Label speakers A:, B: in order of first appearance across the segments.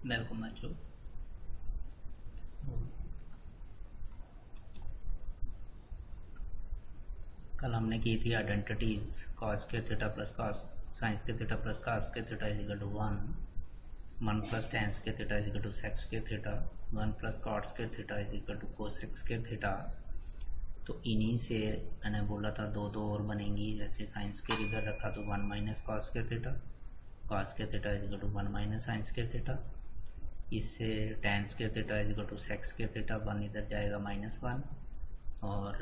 A: Welcome बच्चों। कल हमने की थी आइडेंटिटीज कॉस के थीटा प्लस कॉस साइंस के थीटा प्लस कॉस के theta is equal to 1 plus tans के theta is equal to sex के थीटा 1 प्लस कॉट्स के theta is equal to cosecs के थीटा। तो इन्हीं से मैंने बोला था दो और बनेंगी। जैसे साइंस के इधर रखा तो 1 माइनस कॉस के थीटा, कॉस के theta is equal to 1 minus sine के थीटा। इससे टेंस के theta is equal to sex के थीटा, 1 इधर जाएगा -1 और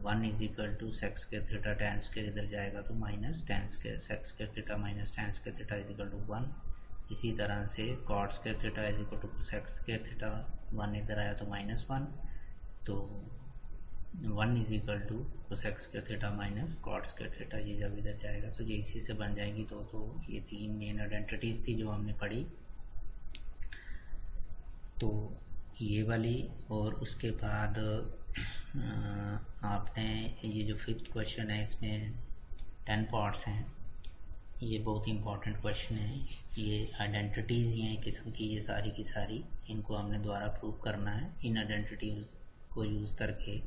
A: 1 इज इक्वल टू सेक्स के थीटा टेंस के इधर जाएगा तो माइनस टेंस के सेक्स के थीटा माइनस टेंस के थीटा इज इक्वल टू 1। इसी तरह से कॉट्स के theta is equal to sex के थीटा, 1 इधर आया तो -1 तो 1 इज इक्वल टू कोसेक्स के थीटा माइनस कॉट्स के थीटा। ये जब इधर जाएगा तो ये इसी से बन जाएगी। तो ये तीन मेन आइडेंटिटीज थी जो हमने पढ़ी। तो ये वाली और उसके बाद आपने ये जो 5th क्वेश्चन है इसमें 10 पार्ट्स हैं। ये बहुत इंपॉर्टेंट क्वेश्चन है। ये आइडेंटिटीज़ ही हैं किस्म की, ये सारी की सारी इनको हमने दोबारा प्रूव करना है इन आइडेंटिटीज को यूज़ करके।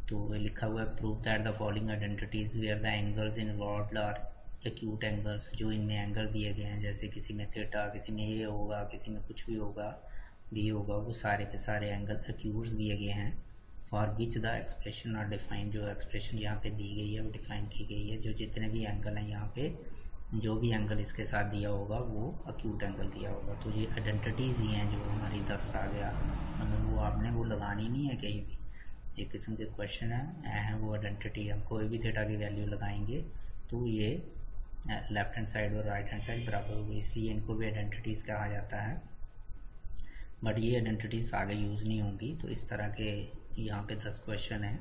A: तो लिखा हुआ है prove that the following identities where the angles involved are acute angles. जो इनमें एंगल दिए गए हैं, जैसे किसी में थीटा, किसी में ए होगा, किसी में कुछ भी होगा, बी होगा, वो सारे के सारे एंगल एक्यूट दिए गए हैं। For which the expression are defined, जो एक्सप्रेशन यहाँ पे दी गई है वो डिफाइन की गई है। जो जितने भी एंगल हैं यहाँ पे, जो भी एंगल इसके साथ दिया होगा वो एक्यूट एंगल दिया होगा। तो ये आइडेंटिटीज़ ही हैं जो हमारी 10 आ गया। मतलब वो आपने वो लगानी नहीं है कहीं भी। एक किस्म के क्वेश्चन है वो आइडेंटिटी। हम कोई भी थीटा की वैल्यू लगाएंगे तो ये लेफ्ट हैंड साइड और राइट हैंड साइड बराबर होगी, इसलिए इनको भी आइडेंटिटीज़ कहा जाता है। बट ये आइडेंटिटीज़ आगे यूज़ नहीं होंगी। तो इस तरह के यहाँ पे 10 क्वेश्चन हैं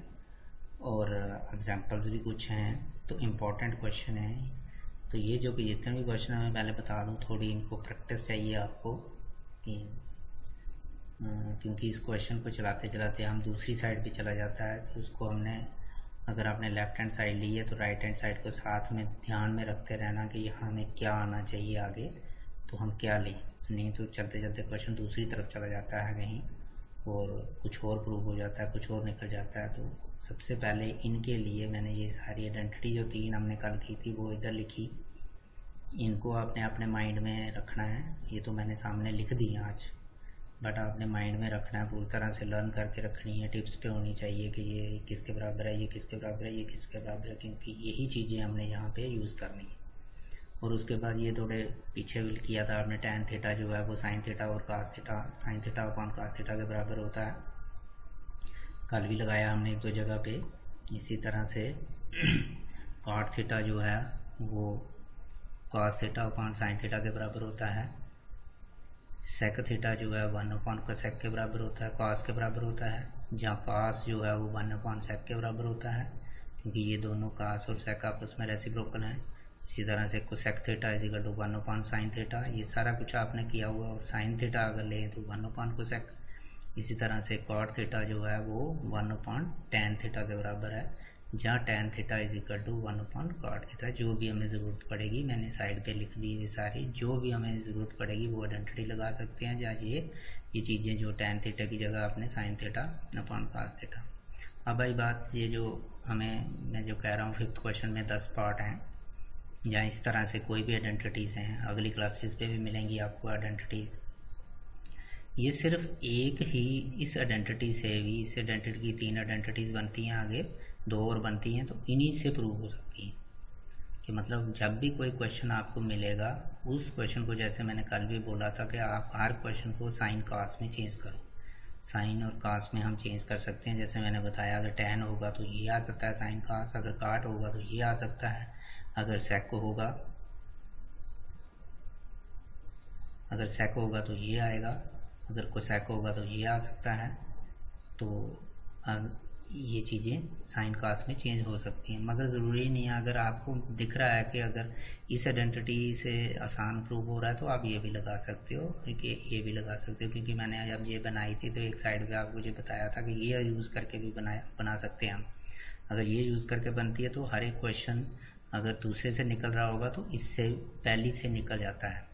A: और एग्जांपल्स भी कुछ हैं। तो इम्पॉर्टेंट क्वेश्चन है। तो ये जो भी जितने भी क्वेश्चन है मैं पहले बता दूँ, थोड़ी इनको प्रैक्टिस चाहिए आपको कि क्योंकि इस क्वेश्चन को चलाते चलाते हम दूसरी साइड पे चला जाता है। तो उसको हमने, अगर आपने लेफ़्ट हैंड साइड ली है तो राइट हैंड साइड को साथ में ध्यान में रखते रहना कि यहाँ हमें क्या आना चाहिए आगे, तो हम क्या लें। नहीं तो चलते चलते क्वेश्चन दूसरी तरफ चला जाता है कहीं और कुछ और प्रूव हो जाता है, कुछ और निकल जाता है। तो सबसे पहले इनके लिए मैंने ये सारी आइडेंटिटी जो 3 हमने कल की थी वो इधर लिखी। इनको आपने अपने माइंड में रखना है। ये तो मैंने सामने लिख दी आज, बट आपने माइंड में रखना है, पूरी तरह से लर्न करके रखनी है। टिप्स पे होनी चाहिए कि ये किसके बराबर है, ये किसके बराबर है, ये किसके बराबर है, क्योंकि यही चीज़ें हमने यहाँ पे यूज़ करनी है। और उसके बाद ये थोड़े पीछे भी किया था आपने, टैन थीटा जो है वो साइन थीटा और cos theta, sine theta upon cos theta के बराबर होता है। कल भी लगाया हमने 1-2 जगह पे। इसी तरह से कॉट थीटा जो है वो cos theta upon sine theta के बराबर होता है। सेक थीटा जो है 1 अपॉन कोसेक के बराबर होता है, कॉस के बराबर होता है। जहाँ कास जो है वो 1 अपॉन सेक के बराबर होता है, क्योंकि ये दोनों कास और सेक आपस में रेसिप्रोकल हैं। इसी तरह से cosec theta is equal to 1 upon sine theta. ये सारा कुछ आपने किया हुआ। और साइन थीटा अगर लें तो 1 अपॉन कोसेक। इसी तरह से कॉट थीटा जो है वो 1 अपॉन टैन थीटा के बराबर है, जहाँ tan theta is equal to 1 upon cot theta. जो भी हमें ज़रूरत पड़ेगी मैंने साइड पे लिख दी ये सारी, जो भी हमें ज़रूरत पड़ेगी वो आइडेंटिटी लगा सकते हैं। जहाँ ये चीज़ें जो टैन थीटा की जगह आपने sign theta upon cos theta. अब आई बात ये जो मैं जो कह रहा हूँ 5th क्वेश्चन में 10 पार्ट हैं, जहाँ इस तरह से कोई भी आइडेंटिटीज़ हैं। अगली क्लासेस पे भी मिलेंगी आपको आइडेंटिटीज़। ये सिर्फ एक ही इस आइडेंटिटी से भी, इस आइडेंटिटी की 3 आइडेंटिटीज़ बनती हैं, आगे 2 और बनती हैं। तो इन्हीं से प्रूव हो सकती हैं कि मतलब जब भी कोई क्वेश्चन आपको मिलेगा, उस क्वेश्चन को, जैसे मैंने कल भी बोला था कि आप हर क्वेश्चन को साइन कास में चेंज करो। साइन और कास में हम चेंज कर सकते हैं। जैसे मैंने बताया, अगर टैन होगा तो ये आ सकता है साइन कास, अगर काट होगा तो ये आ सकता है, अगर सेक होगा, अगर सेक होगा तो ये आएगा, अगर कोसेक होगा तो ये आ सकता है। तो ये चीज़ें साइन कास में चेंज हो सकती हैं, मगर ज़रूरी नहीं है। अगर आपको दिख रहा है कि अगर इस आइडेंटिटी से आसान प्रूव हो रहा है तो आप ये भी लगा सकते हो, कि ये भी लगा सकते हो। क्योंकि मैंने जब ये बनाई थी तो एक साइड पे आपको ये बताया था कि ये यूज़ करके भी बना सकते हैं हम। अगर ये यूज़ करके बनती है तो हर एक क्वेश्चन अगर दूसरे से निकल रहा होगा तो इससे पहली से निकल जाता है।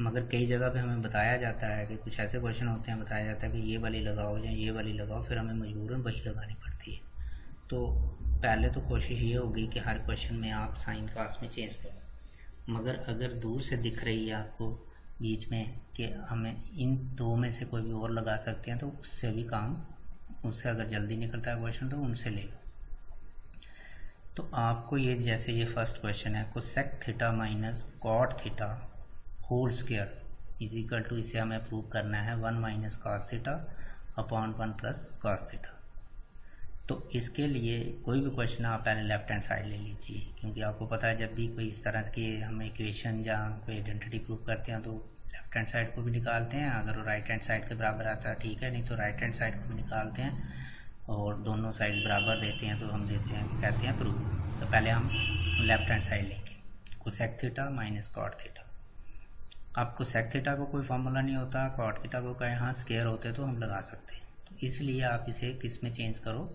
A: मगर कई जगह पे हमें बताया जाता है कि कुछ ऐसे क्वेश्चन होते हैं, बताया जाता है कि ये वाली लगाओ या ये वाली लगाओ, फिर हमें मजबूरन वही लगानी पड़ती है। तो पहले तो कोशिश ये होगी कि हर क्वेश्चन में आप साइन कास्ट में चेंज करो, मगर अगर दूर से दिख रही है आपको बीच में कि हमें इन दो में से कोई भी और लगा सकते हैं, तो उससे भी काम, उससे अगर जल्दी निकलता है क्वेश्चन तो उनसे ले लो। तो आपको ये, जैसे ये फर्स्ट क्वेश्चन है, cosec theta minus cot theta whole square is equal to, इसे हमें प्रूव करना है 1 minus cos theta upon 1 plus cos theta. तो इसके लिए कोई भी क्वेश्चन आप पहले लेफ्ट हैंड साइड ले लीजिए, क्योंकि आपको पता है जब भी कोई इस तरह की हम इक्वेशन या कोई आइडेंटिटी प्रूव करते हैं तो लेफ्ट हैंड साइड को भी निकालते हैं, अगर वो राइट हैंड साइड के बराबर आता है ठीक है, नहीं तो राइट हैंड साइड को भी निकालते हैं और दोनों साइड बराबर देते हैं तो हम देते हैं, कहते हैं प्रूव। तो पहले हम लेफ्ट हैंड साइड लेंगे, cosec theta minus cot theta. अब कोसेक थीटा को कोई फार्मूला नहीं होता, कॉट थीटा को कहीं यहाँ स्क्वायर होते तो हम लगा सकते हैं, तो इसलिए आप इसे किस में चेंज करो।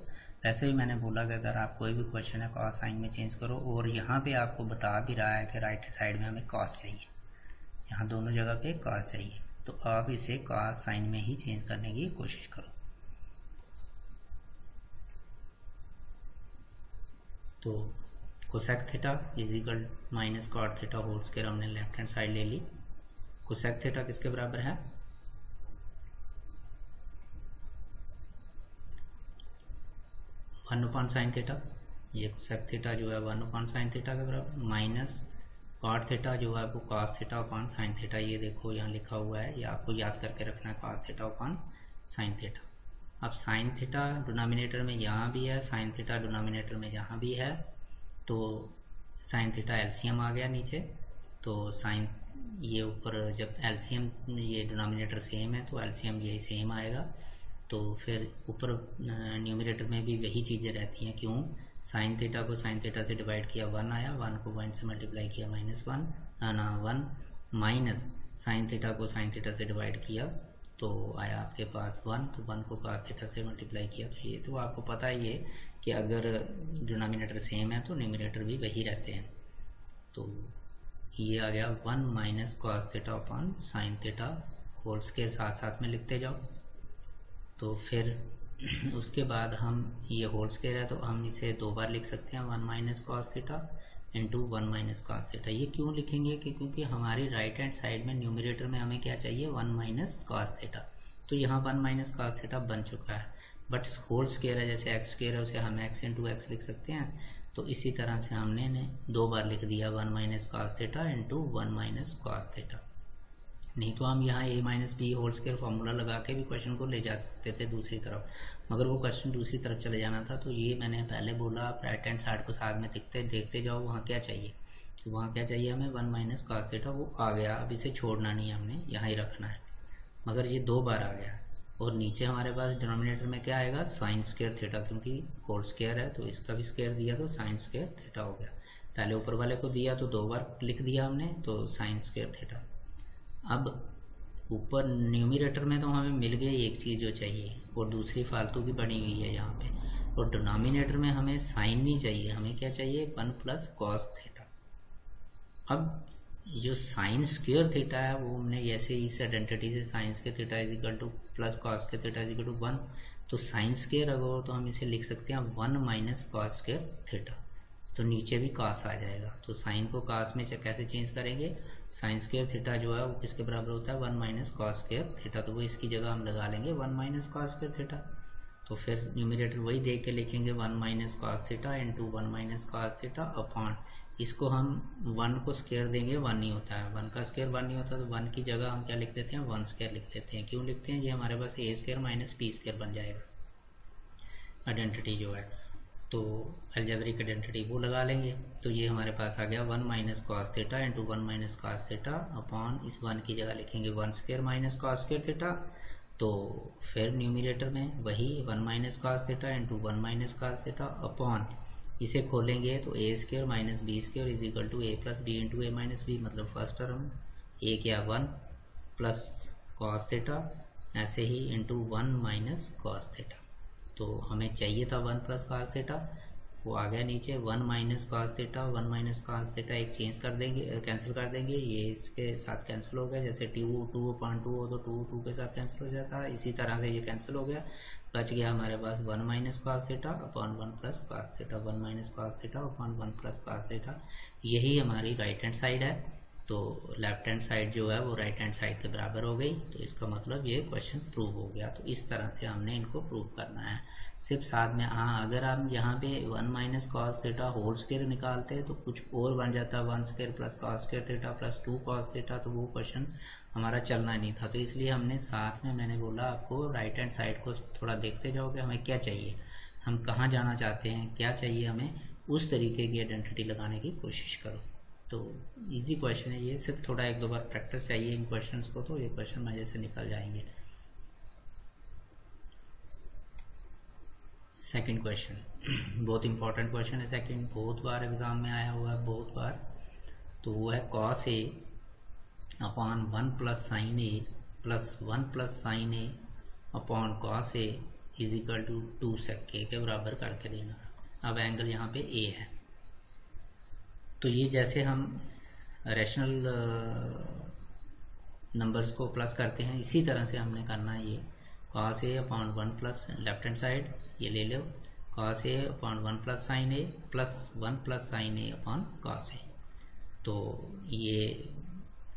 A: वैसे ही मैंने बोला कि अगर आप कोई भी क्वेश्चन है कॉस साइन में चेंज करो, और यहाँ पे आपको बता भी रहा है कि राइट साइड में हमें कॉस चाहिए, यहाँ दोनों जगह पे कॉस चाहिए, तो आप इसे कॉस साइन में ही चेंज करने की कोशिश करो। तो cosec theta is equal minus cot theta whole square हमने लेफ्ट हैंड साइड ले ली। कोसेक थीटा किसके बराबर है, 1 अपॉन साइन थीटा, ये कोसेक थीटा जो है 1 अपॉन साइन थीटा के बराबर, माइनस कॉट थीटा जो है वो cos theta upon sine theta, ये देखो यहाँ लिखा हुआ है, ये आपको याद करके रखना है, cos theta upon sine theta. अब साइन थीटा डिनोमिनेटर में यहाँ भी है, साइन थीटा डिनोमिनेटर में यहाँ भी है, तो साइन थीटा एलसीएम आ गया नीचे, तो साइन ये ऊपर जब एलसीएम ये डिनोमिनेटर सेम है तो एलसीएम ये सेम आएगा, तो फिर ऊपर न्यूमरेटर में भी वही चीज़ें रहती हैं। क्यों, साइन थीटा को साइन थीटा से डिवाइड किया 1 आया, 1 को 1 से मल्टीप्लाई किया -1 माइनस साइन थीटा को साइन थीटा से डिवाइड किया तो आया आपके पास 1, तो 1 को cos थीटा से मल्टीप्लाई किया, तो ये तो आपको पता ही है कि अगर डिनोमिनेटर सेम है तो न्यूमरेटर भी वही रहते हैं। तो ये आ गया 1 minus cos theta upon sine theta whole square, साथ साथ में लिखते जाओ। तो फिर उसके बाद हम ये होल स्क्वायर है तो हम इसे 2 बार लिख सकते हैं, 1 minus cos theta into 1 minus cos theta. ये क्यों लिखेंगे कि क्योंकि हमारी राइट हैंड साइड में न्यूमरेटर में हमें क्या चाहिए, 1 माइनस कॉस थीटा, तो यहाँ 1 माइनस कॉस थीटा बन चुका है, बट होल स्क्वायर है, जैसे एक्स स्क्वायर है उसे हम एक्स इंटू एक्स लिख सकते हैं, तो इसी तरह से हमने 2 बार लिख दिया 1 minus cos theta into 1 minus cos theta. नहीं तो हम यहाँ a minus b whole square formula लगा के भी क्वेश्चन को ले जा सकते थे दूसरी तरफ, मगर वो क्वेश्चन दूसरी तरफ चले जाना था, तो ये मैंने पहले बोला आप राइट हैंड साइड को साथ में देखते जाओ, वहाँ क्या चाहिए, तो वहाँ क्या चाहिए हमें 1 माइनस कॉस थीटा, वो आ गया, अब इसे छोड़ना नहीं है, हमने यहाँ ही रखना है, मगर ये 2 बार आ गया। और नीचे हमारे पास डिनोमिनेटर में क्या आएगा, साइन स्क्वायर थीटा, क्योंकि होल स्क्वायर है तो इसका भी स्क्वायर दिया तो साइन स्क्वायर थीटा हो गया। पहले ऊपर वाले को दिया तो 2 बार लिख दिया हमने, तो साइन स्क्वायर थीटा। अब ऊपर न्यूमरेटर में तो हमें मिल गई एक चीज़ जो चाहिए, और दूसरी फालतू की बनी हुई है यहाँ पे, और डिनोमिनेटर में हमें साइन नहीं चाहिए, हमें क्या चाहिए, 1 प्लस कॉस थीटा। अब जो साइन स्क्वायर थीटा है वो हमने जैसे इस आइडेंटिटी से sine square theta is equal to plus cos square theta is equal to 1, तो साइन स्क्वायर अगर हो तो हम इसे लिख सकते हैं 1 माइनस कॉस स्क्वायर थीटा, तो नीचे भी कॉस आ जाएगा, तो साइन को कॉस में कैसे चेंज करेंगे, साइन स्क्वायर थीटा जो है वो किसके बराबर होता है, 1 माइनस कॉस स्क्वायर थीटा, तो वो इसकी जगह हम लगा लेंगे 1 माइनस कॉस स्क्वायर थीटा, तो फिर न्यूमरेटर वही देख के लिखेंगे 1 minus cos theta into 1 minus cos theta upon, इसको हम 1 को स्क्वायर देंगे 1 नहीं होता है, 1 का स्क्वायर 1 नहीं होता, तो 1 की जगह हम क्या लिख देते हैं, 1 स्क्वायर लिख देते हैं। क्यों लिखते हैं, ये हमारे पास a square minus b square बन जाएगा आइडेंटिटी जो है, तो अलजेब्रिक आइडेंटिटी वो लगा लेंगे, तो ये हमारे पास आ गया 1 minus cos theta into 1 minus cos theta upon, इस 1 की जगह लिखेंगे 1 square minus cos square theta, तो फिर न्यूमरेटर में वही 1 minus cos theta into 1 minus cos theta upon, इसे खोलेंगे तो a square minus B square is equal to a plus B into a minus B, मतलब फर्स्ट टर्म a क्या 1 plus cos theta, ऐसे ही इंटू 1 माइनस कॉस थीटा, तो हमें चाहिए था 1 प्लस कॉस थीटा, वो आ गया नीचे 1 minus cos theta, 1 minus cos theta एक चेंज कर देंगे, कैंसिल कर देंगे, ये इसके साथ कैंसिल हो गया, जैसे 2/2 हो तो 2 के साथ कैंसिल हो जाता है, इसी तरह से ये कैंसिल हो गया, बच गया हमारे पास 1 minus cos theta upon 1 plus cos theta, 1 minus cos theta upon 1 plus cos theta. यही हमारी राइट हैंड साइड है, तो लेफ्ट हैंड साइड जो है वो राइट हैंड साइड के बराबर हो गई, तो इसका मतलब ये क्वेश्चन प्रूव हो गया। तो इस तरह से हमने इनको प्रूव करना है। सिर्फ साथ में अगर हम यहाँ पे 1 minus cos theta whole square निकालते हैं तो कुछ और बन जाता है 1 square plus cos square theta plus 2 cos theta, तो वो क्वेश्चन हमारा चलना नहीं था। तो इसलिए हमने साथ में, मैंने बोला आपको राइट हैंड साइड को थोड़ा देखते जाओगे, हमें क्या चाहिए, हम कहाँ जाना चाहते हैं, क्या चाहिए हमें, उस तरीके की आइडेंटिटी लगाने की कोशिश करो। तो इजी क्वेश्चन है ये, सिर्फ थोड़ा 1-2 बार प्रैक्टिस चाहिए इन क्वेश्चंस को, तो ये क्वेश्चन मजे से निकल जाएंगे। सेकंड क्वेश्चन बहुत इंपॉर्टेंट क्वेश्चन है, सेकंड बहुत बार एग्जाम में आया हुआ है, बहुत बार। तो वो है cos a upon 1 plus sine A plus 1 plus sine A upon cos a is equal to 2 sec a के बराबर करके देना। अब एंगल यहाँ पे a है, तो ये जैसे हम रैशनल नंबर्स को प्लस करते हैं इसी तरह से हमने करना है। ये cos a upon 1 plus left hand side ये ले लो, cos a upon 1 plus sine a plus 1 plus sine a upon cos a। तो ये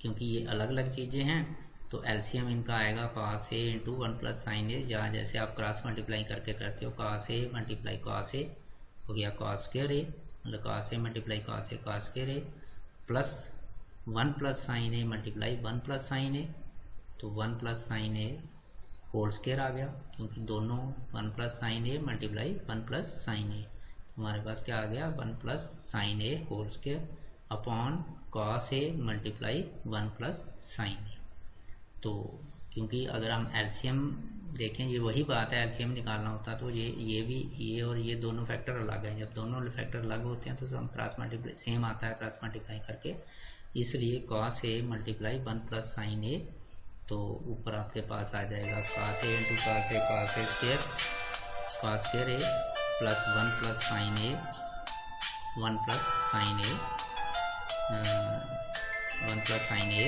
A: क्योंकि ये अलग अलग चीज़ें हैं तो एलसीएम इनका आएगा cos a into 1 plus sine a, जहाँ जैसे आप क्रॉस मल्टीप्लाई करके करते हो, cos a multiply cos a हो गया cos स्क्वायर a, मतलब cos a multiply cos a cos square a plus 1 plus sine a multiply 1 plus sine a, तो 1 plus sine a whole square आ गया, क्योंकि दोनों 1 plus sine a multiply 1 plus sine a, तो हमारे पास क्या आ गया 1 plus sine a whole square upon cos a multiply 1 plus sine a। तो क्योंकि अगर हम एलसीएम देखें, ये वही बात है, एलसीएम निकालना होता तो ये भी, ये और ये दोनों फैक्टर अलग हैं, जब दोनों फैक्टर अलग होते हैं तो हम क्रॉस मल्टीप्लाई सेम आता है क्रॉस मल्टीप्लाई करके, इसलिए cos a multiply 1 plus sine a, तो ऊपर आपके पास आ जाएगा cos a इंटू cos a square a plus 1 plus sine a 1 plus sine a 1 plus sine a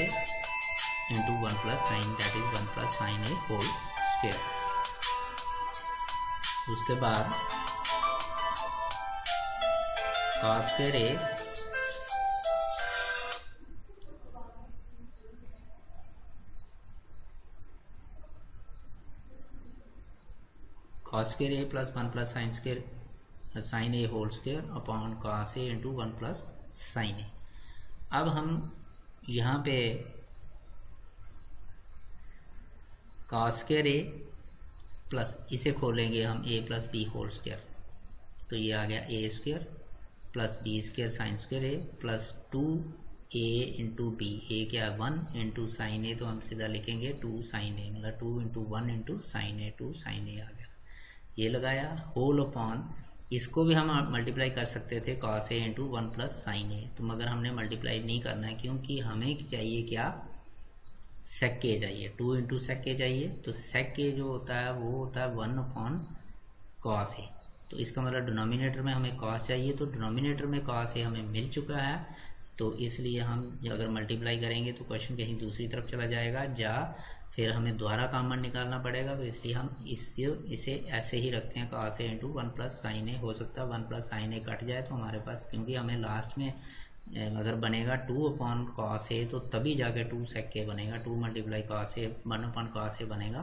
A: into 1 plus sine, that is 1 plus sine a whole square. उसके बाद cos square a cos square a plus 1 plus sine square sine a whole square upon cos a into 1 plus sine a। अब हम यहाँ पे cos square a plus इसे खोलेंगे हम a plus b whole square, तो ये आ गया a square plus B square sine square a plus 2a into b, a क्या है 1 इंटू साइन a, तो हम सीधा लिखेंगे 2 साइन a, मतलब 2 into 1 into sine a, 2 sine a आ गया, ये लगाया होल अपॉन, इसको भी हम मल्टीप्लाई कर सकते थे cos a into 1 plus sine a, तो मगर हमने मल्टीप्लाई नहीं करना है क्योंकि हमें चाहिए क्या, sec a चाहिए, 2 इंटू sec a चाहिए, तो sec a जो होता है वो होता है 1 अपॉन cos a, तो इसका मतलब डिनोमिनेटर में हमें cos चाहिए, तो डिनोमिनेटर में cos a हमें मिल चुका है, तो इसलिए हम अगर मल्टीप्लाई करेंगे तो क्वेश्चन कहीं दूसरी तरफ चला जाएगा, फिर हमें दोबारा कॉमन निकालना पड़ेगा, तो इसलिए हम इसे ऐसे ही रखते हैं cos a into 1 plus sine a। हो सकता है 1 प्लस साइन a कट जाए तो हमारे पास, क्योंकि हमें लास्ट में अगर बनेगा 2 अपॉन cos a तो तभी जाके 2 sec a बनेगा, 2 multiply cos a 1 upon cos a बनेगा,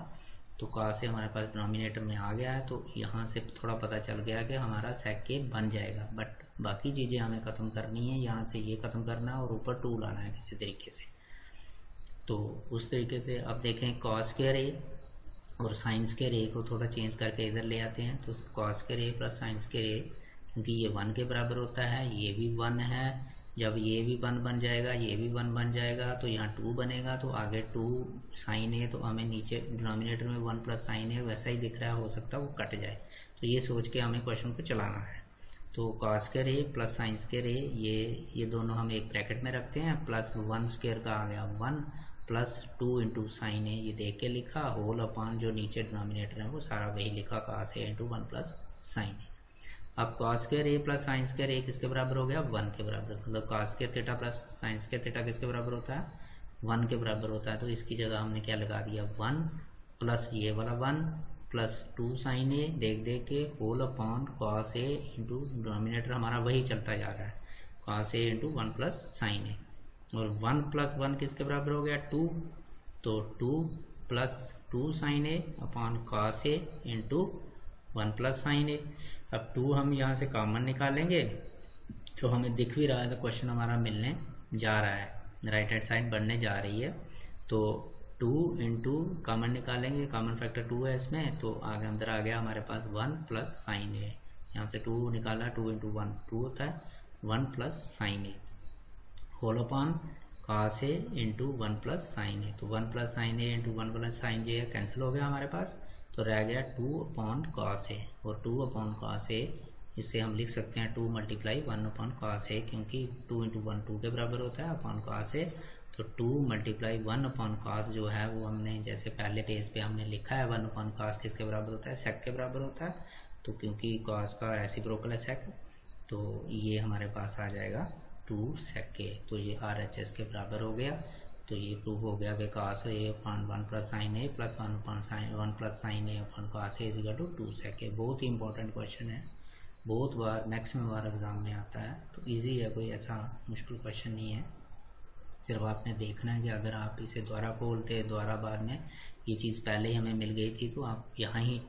A: तो cos a हमारे पास डिनोमिनेटर में आ गया है, तो यहाँ से थोड़ा पता चल गया कि हमारा sec a बन जाएगा, बट बाकी चीज़ें हमें ख़त्म करनी है, यहाँ से ये ख़त्म करना है और ऊपर 2 लाना है किसी तरीके से। तो उस तरीके से अब देखें cos स्क्वायर a और साइन स्क्वायर a को थोड़ा चेंज करके इधर ले आते हैं, तो cos square a plus sine square a, क्योंकि ये 1 के बराबर होता है, ये भी 1 है, जब ये भी 1 बन जाएगा, ये भी 1 बन जाएगा, तो यहाँ 2 बनेगा, तो आगे 2 साइन a, तो हमें नीचे डिनोमिनेटर में 1 प्लस साइन a वैसा ही दिख रहा है, हो सकता है वो कट जाए, तो ये सोच के हमें क्वेश्चन को चलाना है। तो cos square a plus sine square a, ये दोनों हम एक ब्रैकेट में रखते हैं, प्लस 1 स्क्वायर का आ गया 1 प्लस 2 इंटू साइन a, ये देख के लिखा, होल अपॉन जो नीचे डिनोमिनेटर है वो सारा वही लिखा cos a into 1 plus sine a। अब कॉस स्क्वायर ए प्लस साइन स्क्वायर ए किसके बराबर हो गया, 1 के बराबर, मतलब cos square theta plus sine square theta किसके बराबर होता है, 1 के बराबर होता है। तो इसकी जगह हमने क्या लगा दिया, 1 प्लस ये वाला 1 प्लस 2 साइन ए देख देख के होल अपॉन कॉस ए इंटू डिनोमिनेटर हमारा वही चलता जा रहा है, कॉस ए इंटू 1 प्लस साइन ए, और 1 प्लस 1 किसके बराबर हो गया, 2, तो 2 प्लस 2 साइन ए अपॉन कॉस ए इंटू 1 प्लस साइन ए। अब 2 हम यहाँ से कॉमन निकालेंगे तो हमें दिख भी रहा है, तो क्वेश्चन हमारा मिलने जा रहा है, राइट हैंड साइड बढ़ने जा रही है। तो 2 इंटू कॉमन निकालेंगे, कॉमन फैक्टर 2 है इसमें, तो आगे अंदर आ गया हमारे पास 1 प्लस साइन ए, यहाँ से 2 निकाला, 2 इंटू 1 2 होता है, 1 plus sine A whole upon cos A into 1 plus sine ए, तो 1 प्लस साइन ए इंटू 1 प्लस साइन ए कैंसिल हो गया हमारे पास, तो रह गया 2 अपॉन कॉस ए, और 2 अपॉन कॉस ए इससे हम लिख सकते हैं 2 मल्टीप्लाई 1 अपॉन कॉस ए, क्योंकि 2 इंटू 1 2 के बराबर होता है अपॉन कॉस ए, तो 2 मल्टीप्लाई 1 अपॉन कॉस जो है वो हमने जैसे पहले पेज पे हमने लिखा है 1 अपॉन कॉस किसके बराबर होता है, सेक के बराबर होता है, तो क्योंकि कॉस का रेसिप्रोकल है सेक, तो ये हमारे पास आ जाएगा 2 सेक के, तो ये RHS के बराबर हो गया। तो ये प्रूव हो गया कि cos A upon 1 plus sine A plus 1 upon sine 1 plus sine A upon cos a is equal to 2 sec a. बहुत ही इंपॉर्टेंट क्वेश्चन है, बहुत बार मैक्सिमम बार एग्जाम में आता है, तो इजी है, कोई ऐसा मुश्किल क्वेश्चन नहीं है। सिर्फ आपने देखना है कि अगर आप इसे दोबारा खोलते दोबारा बाद में ये चीज़ पहले ही हमें मिल गई थी, तो आप यहाँ ही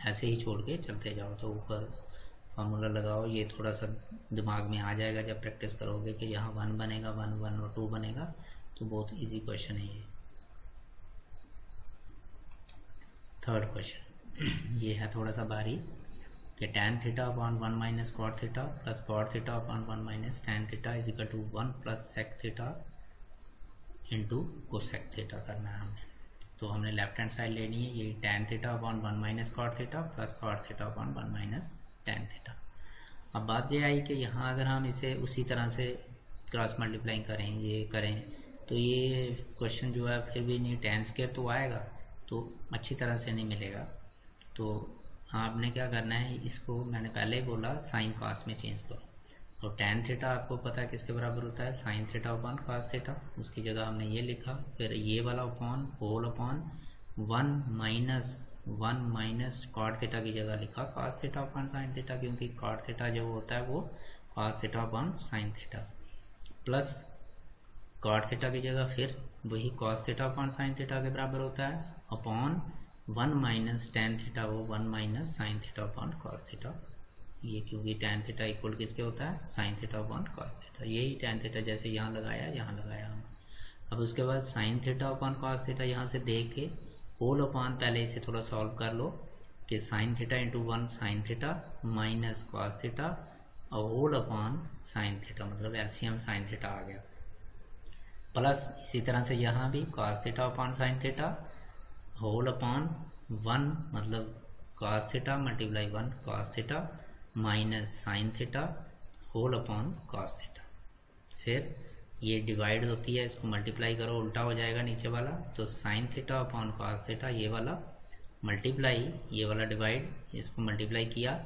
A: ऐसे ही छोड़ के चलते जाओ, तो ऊपर फार्मूला लगाओ, ये थोड़ा सा दिमाग में आ जाएगा जब प्रैक्टिस करोगे कि यहाँ 1 बनेगा, 1 1 और 2 बनेगा, तो बहुत इजी क्वेश्चन है ये। थर्ड क्वेश्चन ये है थोड़ा सा भारी, कि tan theta upon 1 minus cot theta plus cot theta upon 1 minus tan theta is equal to 1 plus sec theta into cosec theta करना है हमने। तो हमने लेफ्ट हैंड साइड लेनी है, ये tan theta upon 1 minus cot theta plus cot theta upon 1 minus tan theta. अब बात ये आई कि यहाँ अगर हम इसे उसी तरह से क्रॉस मल्टीप्लाइंग करें, ये करें, तो ये क्वेश्चन जो है फिर भी नहीं, tan स्क्वायर तो आएगा तो अच्छी तरह से नहीं मिलेगा। तो आपने क्या करना है, इसको मैंने पहले ही बोला साइन कॉस में चेंज करो, और tan थीटा आपको पता है किसके बराबर होता है, sine theta upon cos theta, उसकी जगह हमने ये लिखा, फिर ये वाला upon whole upon 1 minus cot theta की जगह लिखा cos theta upon sine theta, क्योंकि कॉट थीटा जो होता है वो cos theta upon sine theta, plus cot theta की जगह फिर वही cos theta upon sine theta के बराबर होता है, अपॉन 1 माइनस tan थीटा वो 1 minus sine theta upon cos theta, ये क्योंकि tan थीटा इक्वल किसके होता है, sine theta upon cos theta, यही tan थीटा जैसे यहाँ लगाया यहाँ लगाया हम। अब उसके बाद sign theta upon cos theta यहाँ से देख के होल अपॉन, पहले इसे थोड़ा सॉल्व कर लो कि sine theta into 1 sine theta minus cos theta और होल अपॉन साइन थीटा, मतलब एलसीएम साइन थीटा आ गया, प्लस इसी तरह से यहाँ भी cos theta upon sine theta whole upon 1 मतलब cos theta multiply 1 cos theta minus sine theta whole upon cos theta, फिर ये डिवाइड होती है, इसको मल्टीप्लाई करो उल्टा हो जाएगा नीचे वाला, तो sign theta upon cos theta ये वाला मल्टीप्लाई ये वाला डिवाइड, इसको मल्टीप्लाई किया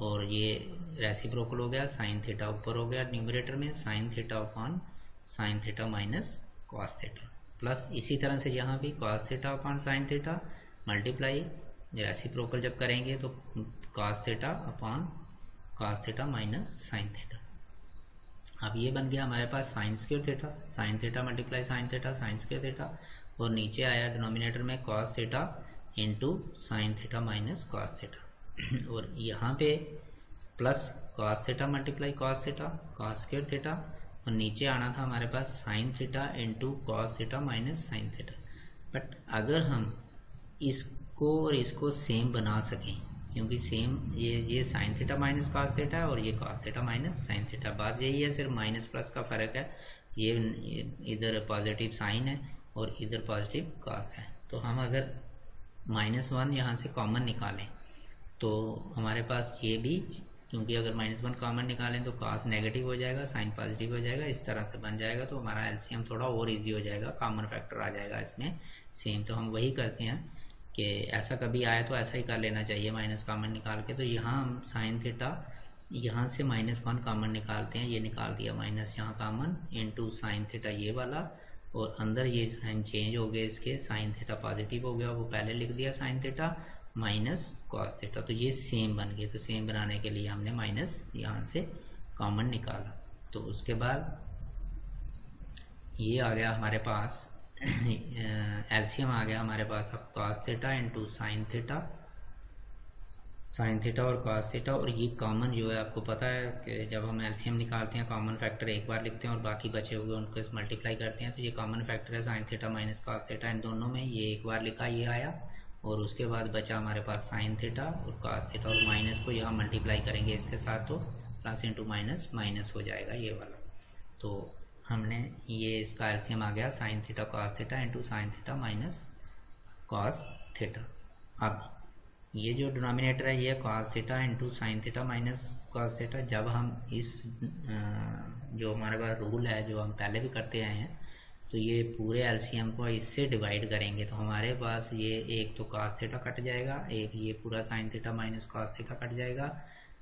A: और ये रेसिप्रोकल हो गया, साइन थीटा ऊपर हो गया न्यूमरेटर में, sine theta upon sine theta minus cos theta, plus इसी तरह से यहाँ भी cos theta upon sine theta multiply reciprocal जब करेंगे तो cos theta upon cos theta minus sine theta. अब ये बन गया हमारे पास sine square theta, sine theta multiply sine theta sine square theta, और नीचे आया डिनोमिनेटर में cos theta into sine theta minus cos theta, और यहाँ पे plus cos theta multiply cos theta cos square theta, और नीचे आना था हमारे पास sine theta into cos theta minus sine theta. But अगर हम इसको और इसको सेम बना सकें, क्योंकि सेम ये sign theta minus cos theta है और ये cos theta minus sine theta, बात यही है, सिर्फ माइनस प्लस का फ़र्क है, ये इधर पॉजिटिव साइन है और इधर पॉजिटिव कॉस है। तो हम अगर -1 यहाँ से कॉमन निकालें तो हमारे पास ये भी, क्योंकि अगर -1 कॉमन निकालें तो कॉस नेगेटिव हो जाएगा, साइन पॉजिटिव हो जाएगा, इस तरह से बन जाएगा, तो हमारा एलसीएम थोड़ा और इजी हो जाएगा, कॉमन फैक्टर आ जाएगा इसमें सेम। तो हम वही करते हैं कि ऐसा कभी आए तो ऐसा ही कर लेना चाहिए, माइनस कॉमन निकाल के। तो यहाँ हम साइन थीटा यहाँ से -1 कॉमन निकालते हैं, ये निकाल दिया माइनस यहाँ कॉमन इंटू साइन थीटा ये वाला, और अंदर ये साइन चेंज हो गए इसके, साइन थीटा पॉजिटिव हो गया, वो पहले लिख दिया sign theta minus cos theta, तो ये सेम बन गए। तो सेम बनाने के लिए हमने माइनस यहाँ से कॉमन निकाला। तो उसके बाद ये आ गया हमारे पास एलसीएम आ गया हमारे पास अब cos theta into sine theta और कॉस थीटा, और ये कॉमन जो है आपको पता है कि जब हम एलसीएम निकालते हैं कॉमन फैक्टर एक बार लिखते हैं और बाकी बचे हुए उनको मल्टीप्लाई करते हैं, तो ये कॉमन फैक्टर है sine theta minus cos theta, इन दोनों में ये एक बार लिखा ये आया, और उसके बाद बचा हमारे पास साइन थीटा और कॉस थीटा, और माइनस को यहाँ मल्टीप्लाई करेंगे इसके साथ, तो प्लस इंटू माइनस माइनस हो जाएगा ये वाला। तो हमने ये इसका एलसीएम आ गया sign theta cos theta into sine theta minus cos theta. अब ये जो डिनोमिनेटर है ये cos theta into sine theta minus cos theta. जब हम इस जो हमारे पास रूल है जो हम पहले भी करते आए हैं, तो ये पूरे एलसीएम को इससे डिवाइड करेंगे, तो हमारे पास ये एक तो कॉस थीटा कट जाएगा, एक ये पूरा sign theta minus cos theta cut जाएगा,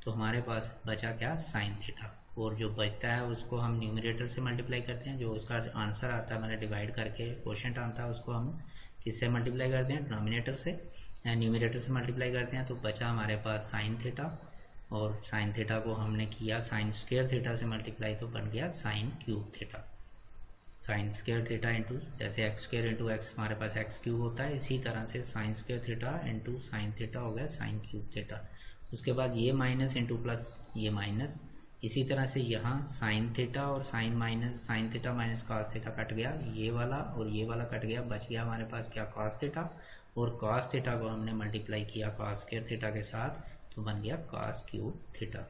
A: तो हमारे पास बचा क्या साइन थीटा, और जो बचता है उसको हम न्यूमरेटर से मल्टीप्लाई करते हैं, जो उसका आंसर आता है मैंने डिवाइड करके क्वोशेंट आता है उसको हम किससे मल्टीप्लाई करते हैं, डिनोमिनेटर से, न्यूमरेटर से मल्टीप्लाई करते हैं। तो बचा हमारे पास साइन थीटा, और साइन थीटा को हमने किया साइन स्क्वायर थीटा से मल्टीप्लाई, तो बन गया sine cube theta. Sine square theta into, जैसे एक्स स्क्वायर इंटू एक्स हमारे पास एक्स क्यूब होता है, इसी तरह से sine square theta into sine theta हो गया साइन क्यूब थीटा। उसके बाद ये माइनस इंटू प्लस ये माइनस, इसी तरह से यहाँ साइन थीटा और sine theta minus cos theta cut गया, ये वाला और ये वाला कट गया, बच गया हमारे पास क्या कॉस थीटा, और कॉस थीटा को हमने मल्टीप्लाई किया कॉस स्क्वायर थीटा के साथ, तो बन गया कॉस क्यूब थीटा।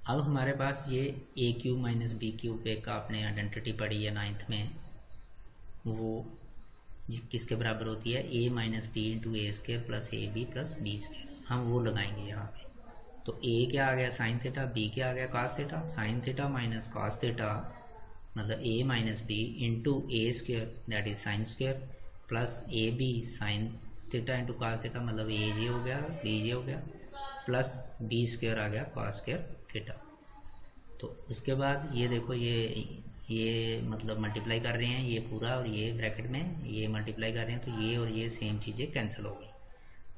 A: अब हमारे पास ये ए क्यूब माइनस बी क्यूब एक आपने आइडेंटिटी पढ़ी है 9th में, वो किसके बराबर होती है, A minus B into A square plus A B plus B square, हम वो लगाएंगे यहाँ पे। तो ए क्या आ गया साइन थीटा, बी क्या आ गया cos theta, sine theta minus cos theta मतलब A minus B into A square that is sine square plus A B sine theta into cos theta मतलब ए जे हो गया बी जे हो गया, plus B square आ गया cos square theta. तो उसके बाद ये देखो ये मतलब मल्टीप्लाई कर रहे हैं ये पूरा, और ये ब्रैकेट में ये मल्टीप्लाई कर रहे हैं, तो ये और ये सेम चीज़ें कैंसिल हो गई,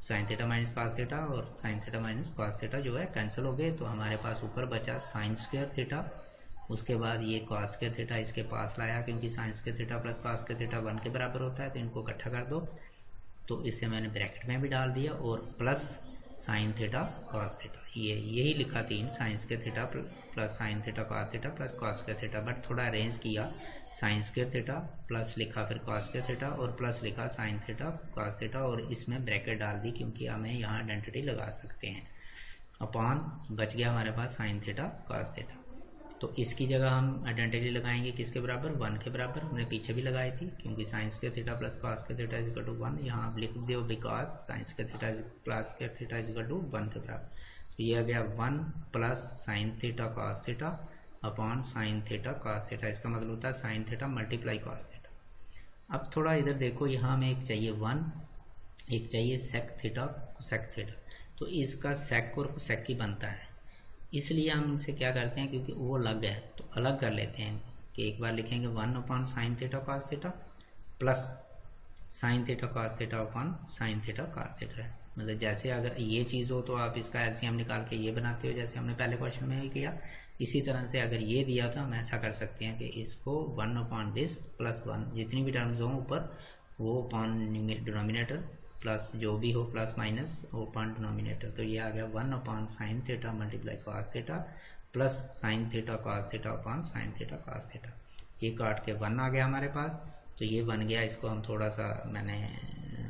A: sine theta minus cos theta और sine theta minus cos theta जो है कैंसिल हो गए। तो हमारे पास ऊपर बचा साइन स्क्वायर थीटा, उसके बाद ये कॉस स्क्वायर थीटा इसके पास लाया, क्योंकि sine square theta plus cos square theta 1 के बराबर होता है, तो इनको इकट्ठा कर दो, तो इसे मैंने ब्रैकेट में भी डाल दिया, और plus sine theta cos theta, ये यही लिखा 3 sign square theta plus sine theta cos theta plus cos square theta, but थोड़ा अरेंज किया, साइन स्क्वायर थीटा प्लस लिखा फिर कॉस स्क्वायर थीटा और प्लस लिखा साइन थीटा कॉस थीटा, और इसमें ब्रैकेट डाल दी क्योंकि हमें यहाँ आइडेंटिटी लगा सकते हैं, अपॉन बच गया हमारे पास साइन थीटा कॉस थीटा। तो इसकी जगह हम आइडेंटिटी लगाएंगे किसके बराबर, 1 के बराबर, हमने पीछे भी लगाई थी, क्योंकि sine square theta plus cos square theta is equal to 1, यहाँ आप लिख दो because sine square theta plus square theta is equal to 1 के बराबर। तो ये आ गया 1 plus sine theta cos theta upon sine theta cos theta, इसका मतलब होता है sine theta multiply cos theta. अब थोड़ा इधर देखो, यहाँ हमें एक चाहिए 1, एक चाहिए सेक थीटा सेक थीटा, तो इसका सेक और सेक ही बनता है, इसलिए हम इनसे क्या करते हैं, क्योंकि वो अलग है तो अलग कर लेते हैं कि एक बार लिखेंगे 1 upon sine theta cos theta plus sine theta cos theta upon sine theta cos theta है। मतलब जैसे अगर ये चीज़ हो तो आप इसका एलसीएम निकाल के ये बनाते हो, जैसे हमने पहले क्वेश्चन में ही किया, इसी तरह से अगर ये दिया तो हम ऐसा कर सकते हैं कि इसको 1 अपॉन दिस प्लस 1 जितनी भी टर्म्स हों ऊपर वो अपॉन डिनोमिनेटर प्लस जो भी हो प्लस माइनस अपॉन डिनोमिनेटर, तो ये आ गया 1 upon sine theta multiply cos theta plus sine theta cos theta upon sine theta cos theta, ये काट के 1 आ गया हमारे पास, तो ये बन गया, इसको हम थोड़ा सा मैंने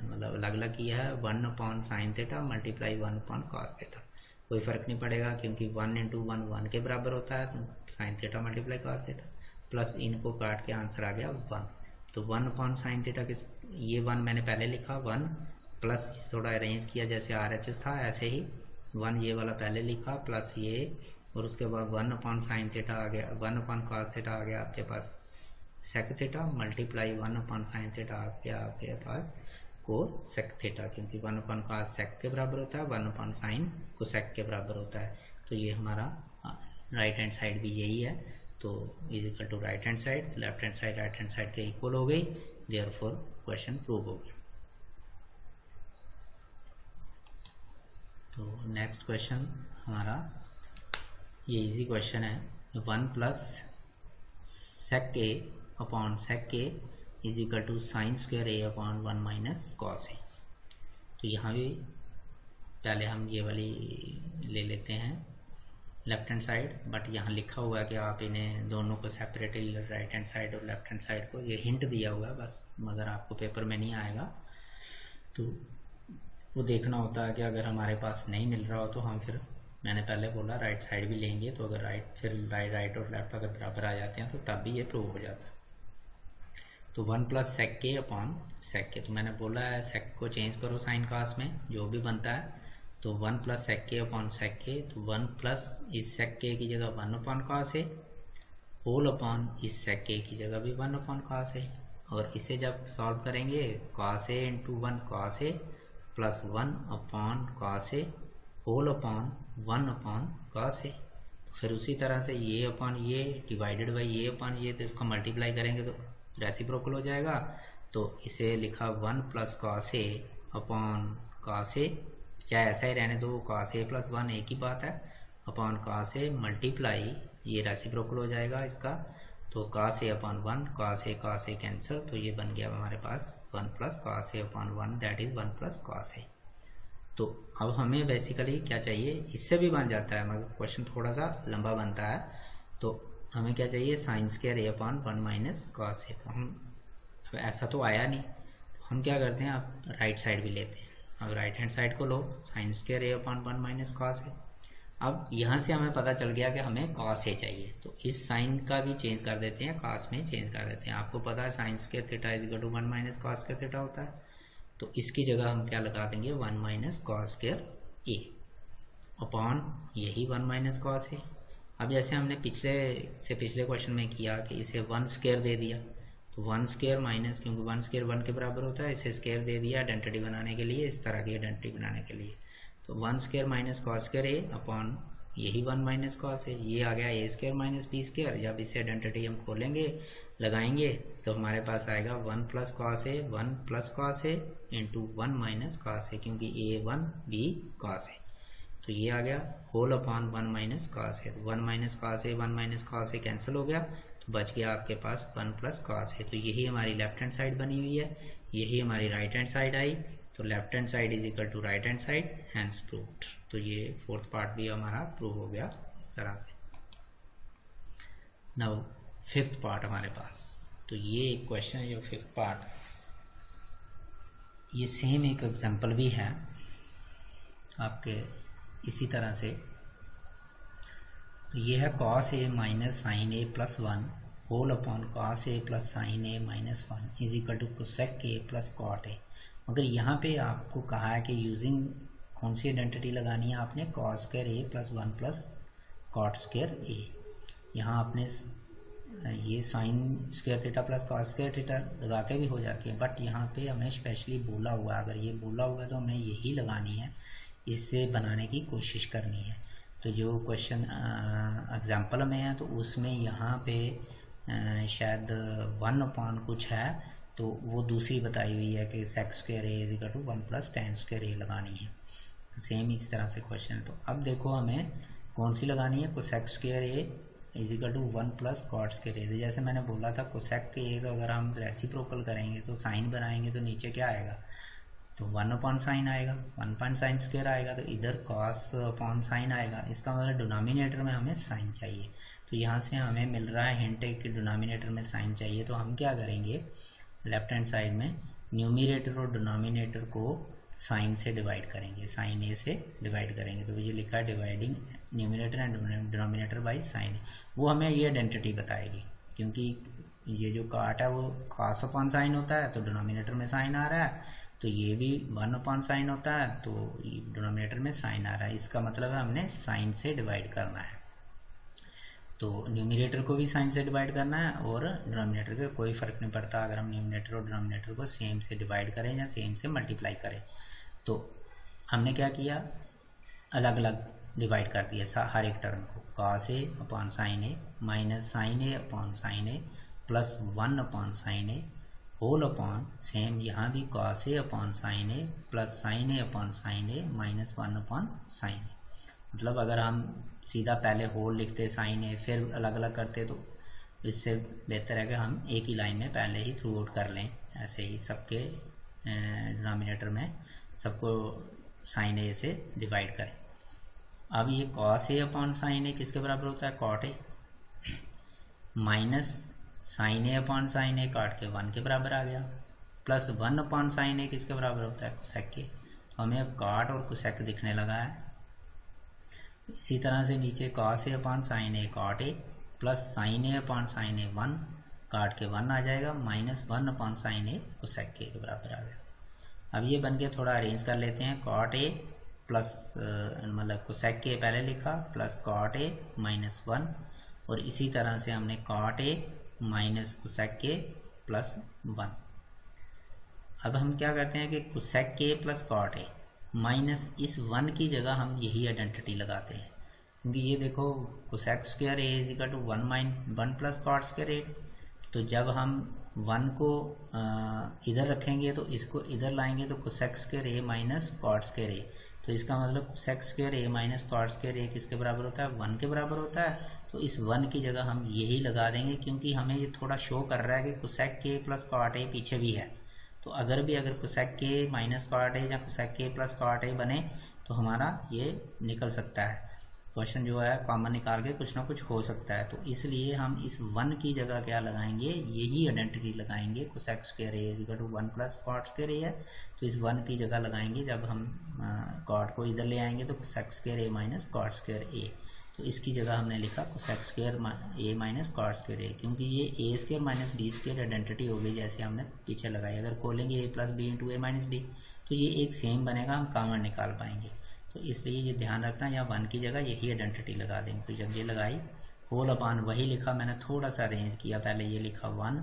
A: मतलब अलग अलग किया है, 1 upon sine theta multiply 1 upon cos theta, कोई फर्क नहीं पड़ेगा क्योंकि 1 इंटू 1 1 के बराबर होता है, sine theta multiply cos theta plus इनको काट के आंसर आ गया 1। तो 1 अपॉन साइन थीटा किस, ये 1 मैंने पहले लिखा 1 प्लस थोड़ा अरेंज किया जैसे RHS था ऐसे ही 1 ये वाला पहले लिखा प्लस ये, और उसके बाद 1 अपॉन साइन थीटा आ गया, 1 अपॉन कॉस थीटा आ गया आपके पास sec theta multiply 1 upon sine theta आ गया आपके पास को सेक थीटा, क्योंकि 1 अपॉन कॉस सेक के बराबर होता है, 1 अपॉन साइन को सेक के बराबर होता है। तो ये हमारा राइट हैंड साइड भी यही है, तो is equal to right hand side, left hand side right hand side के इक्वल हो गई, देयरफॉर क्वेश्चन प्रूव हो गया। तो नेक्स्ट क्वेश्चन हमारा ये इजी क्वेश्चन है, 1 plus sec a upon sec a is equal to sine square a upon 1 minus cos a। तो यहाँ भी पहले हम ये वाली ले लेते हैं लेफ्ट हैंड साइड, बट यहाँ लिखा हुआ है कि आप इन्हें दोनों को सेपरेटली, राइट हैंड साइड और लेफ्ट हैंड साइड को, ये हिंट दिया हुआ है बस, मगर आपको पेपर में नहीं आएगा तो वो देखना होता है कि अगर हमारे पास नहीं मिल रहा हो तो हम फिर, मैंने पहले बोला राइट साइड भी लेंगे, तो अगर राइट और लेफ्ट अगर बराबर आ जाते हैं तो तब भी ये प्रूव हो जाता है। तो 1 प्लस सेक के अपॉन सेक के, तो मैंने बोला है सेक को चेंज करो साइन कास में, जो भी बनता है, तो 1 प्लस सेक के अपॉन सेक के, तो 1 प्लस इस सेक के की जगह 1 अपॉन कॉस है, होल अपॉन इस सेक के की जगह भी 1 अपॉन कॉस है, और इसे जब सॉल्व करेंगे cos A into 1 cos a plus 1 upon cos A whole upon 1 upon cos ए। फिर उसी तरह से ये अपॉन ये डिवाइडेड बाई ये अपॉन ये, तो इसको मल्टीप्लाई करेंगे तो रेसिप्रोकल हो जाएगा, तो इसे लिखा 1 प्लस कॉस ए अपॉन कॉस ए, चाहे ऐसा ही रहने दो, कॉस ए प्लस 1 एक ही बात है, अपॉन कॉस ए मल्टीप्लाई ये रेसिप्रोकल हो जाएगा इसका, तो cos A upon 1, cos A cancel, तो ये बन गया हमारे पास 1 plus cos A upon 1, that is 1 plus cos A. तो अब हमें बेसिकली क्या चाहिए, इससे भी बन जाता है मगर क्वेश्चन थोड़ा सा लंबा बनता है, तो हमें क्या चाहिए sine square A upon 1 minus cos A. तो हम, ऐसा तो आया नहीं, तो हम क्या करते हैं, आप राइट साइड भी लेते हैं, अब राइट हैंड साइड को लो, sine square A upon 1 minus cos A. अब यहाँ से हमें पता चल गया कि हमें कॉस ए चाहिए, तो इस साइन का भी चेंज कर देते हैं, कॉस में चेंज कर देते हैं। आपको पता है sine square theta is equal to 1 minus cos square theta होता है, तो इसकी जगह हम क्या लगा देंगे 1 माइनस कॉस स्क्वायर ए अपॉन यही 1 माइनस कॉस ए। अब जैसे हमने पिछले क्वेश्चन में किया कि इसे 1 स्क्वायर दे दिया, तो 1 स्क्वायर माइनस, क्योंकि 1 स्क्वायर 1 के बराबर होता है, इसे स्क्वायर दे दिया आइडेंटिटी बनाने के लिए, इस तरह की आइडेंटिटी बनाने के लिए, तो 1 स्क्वायर माइनस कॉस स्क्वायर ए अपॉन यही 1 माइनस कॉस ए, ये आ गया ए स्क्वायर माइनस बी स्क्वायर। जब इसे आइडेंटिटी हम खोलेंगे लगाएंगे तो हमारे पास आएगा 1 plus cos A, 1 plus cos A into 1 minus cos A, क्योंकि ए 1 बी कॉस ए, तो ये आ गया whole upon 1 minus cos A, 1 minus cos A 1 minus cos A cancel हो गया, तो बच गया आपके पास 1 प्लस कॉस ए। तो यही हमारी लेफ्ट हैंड साइड बनी हुई है, यही हमारी राइट हैंड साइड आई, तो left hand side is equal to right hand side, hence proved. तो ये फोर्थ पार्ट भी हमारा प्रूव हो गया इस तरह से। नाउ फिफ्थ पार्ट हमारे पास, तो ये एक क्वेश्चन है जो फिफ्थ पार्ट, ये सेम एक एग्जांपल भी है आपके इसी तरह से। तो ये है cos a minus sine A plus 1 whole upon cos a plus sine A minus 1 is equal to cosec a plus cot a. मगर यहाँ पे आपको कहा है कि यूजिंग कौन सी आइडेंटिटी लगानी है आपने, कॉस स्क्वायर ए प्लस 1 प्लस कॉट स्क्वायर ए। यहाँ आपने ये sign square theta plus cos square theta लगा के भी हो जाती है, बट यहाँ पे हमें स्पेशली बोला हुआ है, अगर ये बोला हुआ है तो हमें यही लगानी है, इससे बनाने की कोशिश करनी है। तो जो क्वेश्चन एग्जाम्पल में है तो उसमें यहाँ पे शायद 1 अपॉन कुछ है, तो वो दूसरी बताई हुई है कि sec square A is equal to 1 plus tan square A लगानी है। तो सेम इस तरह से क्वेश्चन। तो अब देखो हमें कौन सी लगानी है, cosec square A is equal to 1 plus cot square A. जैसे मैंने बोला था कोसेक के ए का अगर हम रेसिप्रोकल करेंगे तो साइन बनाएंगे तो नीचे क्या आएगा, तो 1 अपॉन साइन आएगा, 1 अपॉन साइन स्क्वायर आएगा, तो इधर कॉस अपॉन साइन आएगा। इसका मतलब डिनोमिनेटर में हमें साइन चाहिए, तो यहाँ से हमें मिल रहा है हिंट कि डिनोमिनेटर में साइन चाहिए। तो हम क्या करेंगे, लेफ्ट हैंड साइड में न्यूमिनेटर और डिनोमिनेटर को साइन से डिवाइड करेंगे, साइन ए से डिवाइड करेंगे। तो ये लिखा है dividing numerator and denominator by sine, वो हमें ये आइडेंटिटी बताएगी, क्योंकि ये जो काट है वो कॉस अपॉन साइन होता है, तो डिनोमिनेटर में साइन आ रहा है, तो ये भी 1 अपॉन साइन होता है, तो डिनोमिनेटर में साइन आ रहा है। इसका मतलब है हमने साइन से डिवाइड करना है, तो न्यूमिनेटर को भी साइन से डिवाइड करना है और डिनोमिनेटर का कोई फर्क नहीं पड़ता अगर हम न्यूमिनेटर और डिनोमिनेटर को सेम से डिवाइड करें या सेम से मल्टीप्लाई करें। तो हमने क्या किया, अलग अलग डिवाइड कर दिया हर एक टर्म को, cos a upon sine A minus sine A upon sine A plus 1 upon sine A whole upon same यहाँ भी cos a upon sine A plus sine A upon sine A minus 1 upon sine A. मतलब अगर हम सीधा पहले whole लिखते sign ए फिर अलग अलग करते तो इससे बेहतर है कि हम एक ही लाइन में पहले ही थ्रू आउट कर लें, ऐसे ही सबके डिनोमिनेटर में सबको साइन ए से डिवाइड करें। अब ये cos a upon sine A किसके बराबर होता है, cot a minus sine A upon sine A काट के 1 के बराबर आ गया, प्लस 1 अपॉन साइन ए किसके बराबर होता है, कोसेक a। हमें अब काट और कोसेक दिखने लगा है। इसी तरह से नीचे cos a upon sine A cot a plus sine A upon sine A 1 काट के 1 आ जाएगा, minus 1 upon sine A cosec a के बराबर आ गया। अब ये बन के थोड़ा अरेंज कर लेते हैं, cot a प्लस मतलब कोसेक a पहले लिखा प्लस cot a माइनस 1 और इसी तरह से हमने cot a minus cosec a plus 1। अब हम क्या करते हैं कि cosec a plus cot a minus इस 1 की जगह हम यही आइडेंटिटी लगाते हैं, क्योंकि ये देखो cosec square a is equal to 1 plus cot square a। तो जब हम 1 को इधर रखेंगे तो इसको इधर लाएंगे तो cosec square a minus cot square a, तो इसका मतलब cosec square a minus cot square a किसके बराबर होता है, 1 के बराबर होता है। तो इस 1 की जगह हम यही लगा देंगे, क्योंकि हमें ये थोड़ा शो कर रहा है कि cosec k plus cot a पीछे भी है। तो अगर cosec k minus cot a या cosec k plus cot a बने तो हमारा ये निकल सकता है, क्वेश्चन जो है कॉमन निकाल के कुछ ना कुछ हो सकता है। तो इसलिए हम इस 1 की जगह क्या लगाएंगे, यही आइडेंटिटी लगाएंगे, cosec square a is equal to 1 plus cot square a है, तो इस 1 की जगह लगाएंगे। जब हम कॉट को इधर ले आएंगे तो cosec square a minus cot square a, तो इसकी जगह हमने लिखा cosec square a minus cot square a, क्योंकि ये a square minus b square identity हो गई जैसे हमने पीछे लगाई। अगर खोलेंगे a plus B into a minus b तो ये एक सेम बनेगा, हम कॉमन निकाल पाएंगे। तो इसलिए ये ध्यान रखना, यहाँ 1 की जगह यही आइडेंटिटी लगा देंगे। तो जब ये लगाई होल अपान वही लिखा, मैंने थोड़ा सा अरेंज किया, पहले ये लिखा 1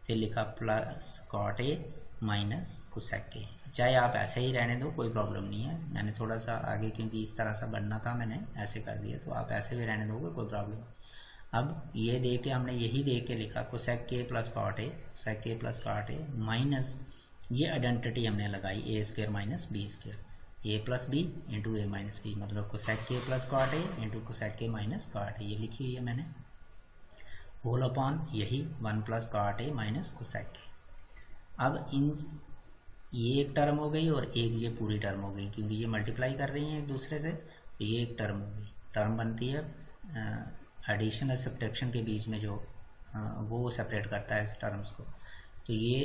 A: फिर लिखा plus cot a minus cosec a। चाहे आप ऐसे ही रहने दो कोई प्रॉब्लम नहीं है, मैंने थोड़ा सा आगे क्योंकि इस तरह सा बनना था मैंने ऐसे कर दिया, तो आप ऐसे भी रहने दोगे कोई प्रॉब्लम नहीं। अब ये दे के हमने यही दे के लिखा cosec k plus cot a, cosec k plus cot a minus ये आइडेंटिटी हमने लगाई a square minus B square, a plus B into A minus B, मतलब cosec k plus cot a into cosec k minus cot a, ये लिखी हुई है मैंने, whole upon यही 1 plus cot a minus cosec k। अब इन ये एक टर्म हो गई और एक ये पूरी टर्म हो गई, क्योंकि ये मल्टीप्लाई कर रही हैं एक दूसरे से, तो ये एक टर्म हो गई। टर्म बनती है एडिशन और सब्ट्रैक्शन के बीच में जो वो सेपरेट करता है इस टर्म्स को। तो ये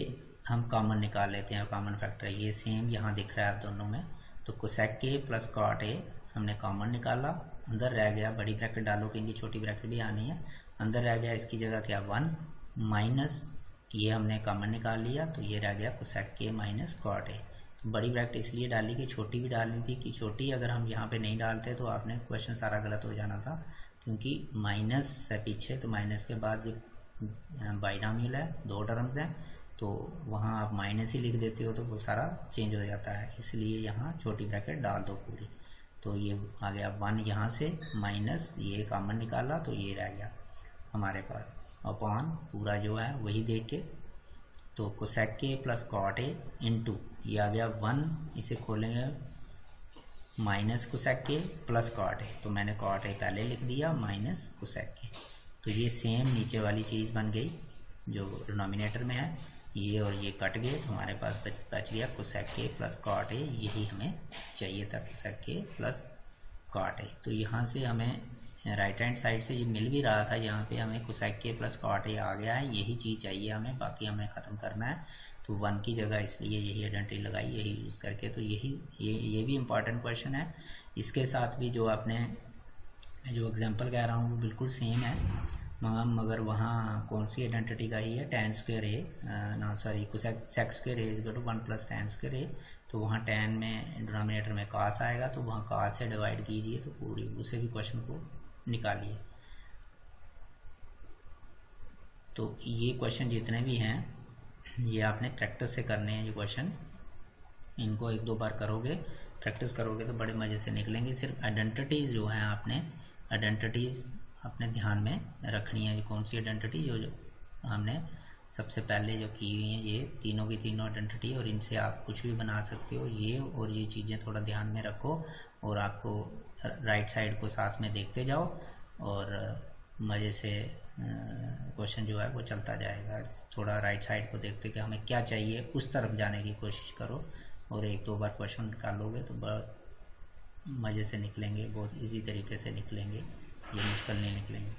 A: हम कॉमन निकाल लेते हैं, कॉमन फैक्टर ये सेम यहाँ दिख रहा है आप दोनों में। तो cosec k plus cot a हमने कॉमन निकाला, अंदर रह गया, बड़ी ब्रैकेट डालो क्योंकि छोटी ब्रैकेट भी आनी है, अंदर रह गया इसकी जगह क्या 1 माइनस ये हमने कॉमन निकाल लिया, तो ये रह गया cosec k minus cot a। तो बड़ी ब्रैकेट इसलिए डाली कि छोटी भी डालनी थी, कि छोटी अगर हम यहाँ पे नहीं डालते तो आपने क्वेश्चन सारा गलत हो जाना था, क्योंकि माइनस है पीछे, तो माइनस के बाद ये बाइनोमियल है, 2 टर्म्स हैं, तो वहाँ आप माइनस ही लिख देते हो तो वो सारा चेंज हो जाता है, इसलिए यहाँ छोटी ब्रैकेट डाल दो पूरी। तो ये आ गया 1 यहाँ से माइनस ये कॉमन निकाला, तो ये रह गया हमारे पास अपॉन पूरा जो है वही देख के, तो cosec k plus cot a into ये आ गया 1, इसे खोलेंगे minus cosec k plus cot a, तो मैंने कॉट a पहले लिख दिया माइनस कोसेक k, तो ये सेम नीचे वाली चीज़ बन गई जो डिनोमिनेटर में है, ये और ये कट गए, तो हमारे पास बच गया cosec k plus cot a, यही हमें चाहिए था cosec k plus cot a। तो यहाँ से हमें राइट हैंड साइड से ये मिल भी रहा था, यहाँ पे हमें cosec k plus cot a आ गया है, यही चीज़ चाहिए हमें, बाकी हमें ख़त्म करना है। तो 1 की जगह इसलिए यही आइडेंटिटी लगाई, यही यूज़ करके। तो ये भी इम्पॉर्टेंट क्वेश्चन है, इसके साथ भी जो आपने जो एग्जांपल कह रहा हूँ वो बिल्कुल सेम है, मगर वहाँ कौन सी आइडेंटिटी का ही है, tan स्क्वायर a ना sorry cosec square a is equal to 1 plus tan square a, तो वहाँ tan में डिनोमिनेटर में cos आएगा, तो वहाँ cos से डिवाइड कीजिए तो पूरी उसे भी क्वेश्चन को निकालिए। तो ये क्वेश्चन जितने भी हैं ये आपने प्रैक्टिस से करने हैं, ये क्वेश्चन इनको 1-2 बार करोगे प्रैक्टिस करोगे तो बड़े मज़े से निकलेंगे। सिर्फ आइडेंटिटीज़ जो हैं आपने आइडेंटिटीज़ अपने ध्यान में रखनी है। कौन सी आइडेंटिटी? जो हमने सबसे पहले जो की हुई हैं, ये तीनों की तीनों आइडेंटिटी, और इनसे आप कुछ भी बना सकते हो। ये और ये चीज़ें थोड़ा ध्यान में रखो और आपको राइट साइड को साथ में देखते जाओ और मज़े से क्वेश्चन जो है वो चलता जाएगा। थोड़ा राइट साइड को देखते कि हमें क्या चाहिए उस तरफ जाने की कोशिश करो, और एक दो बार क्वेश्चन निकालोगे तो बहुत मज़े से निकलेंगे, बहुत इजी तरीके से निकलेंगे, ये मुश्किल नहीं निकलेंगे।